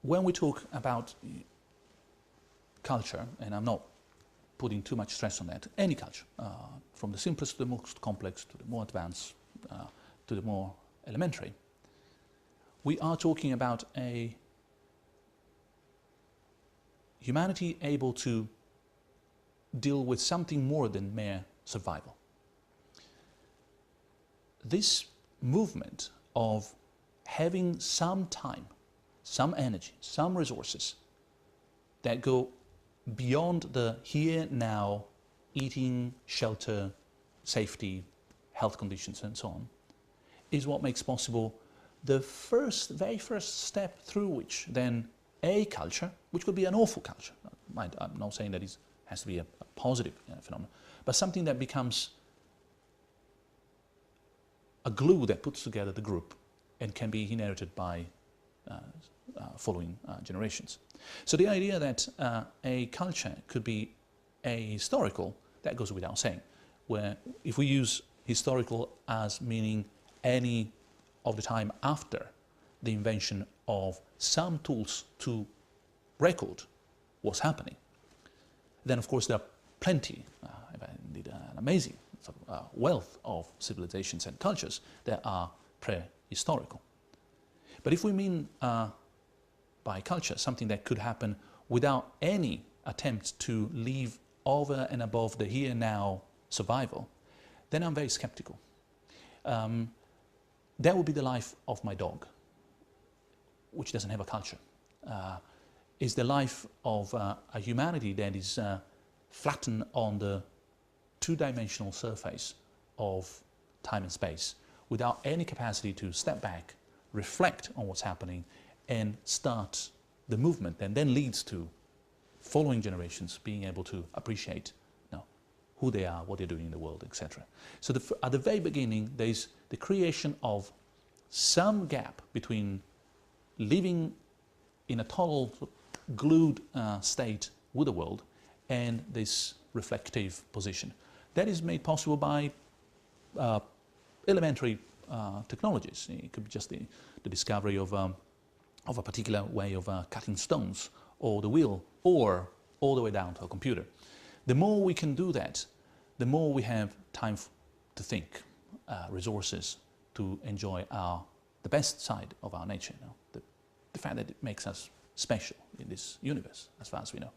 when we talk about culture, and I'm not putting too much stress on that, any culture, from the simplest to the most complex, to the more advanced, to the more elementary, we are talking about a humanity able to deal with something more than mere survival. This movement of having some time, some energy, some resources that go beyond the here, now, eating, shelter, safety, health conditions and so on, is what makes possible the very first step through which then a culture, which could be an awful culture, I'm not saying that it has to be a positive phenomenon, but something that becomes a glue that puts together the group and can be inherited by following generations. So the idea that a culture could be a historical, that goes without saying, where if we use historical as meaning any of the time after the invention of some tools to record what's happening, then of course there are plenty, indeed an amazing sort of, wealth of civilizations and cultures that are prehistorical. But if we mean by culture something that could happen without any attempt to live over and above the here now survival, then I'm very skeptical. That would be the life of my dog, which doesn't have a culture. Is the life of a humanity that is flattened on the two-dimensional surface of time and space without any capacity to step back, reflect on what's happening and start the movement that then leads to following generations being able to appreciate who they are, what they're doing in the world, etc. So at the very beginning there is the creation of some gap between living in a total glued state with the world and this reflective position. That is made possible by elementary technologies. It could be just the discovery of a particular way of cutting stones, or the wheel, or all the way down to a computer. The more we can do that, the more we have time to think, resources to enjoy the best side of our nature, the fact that it makes us special in this universe, as far as we know.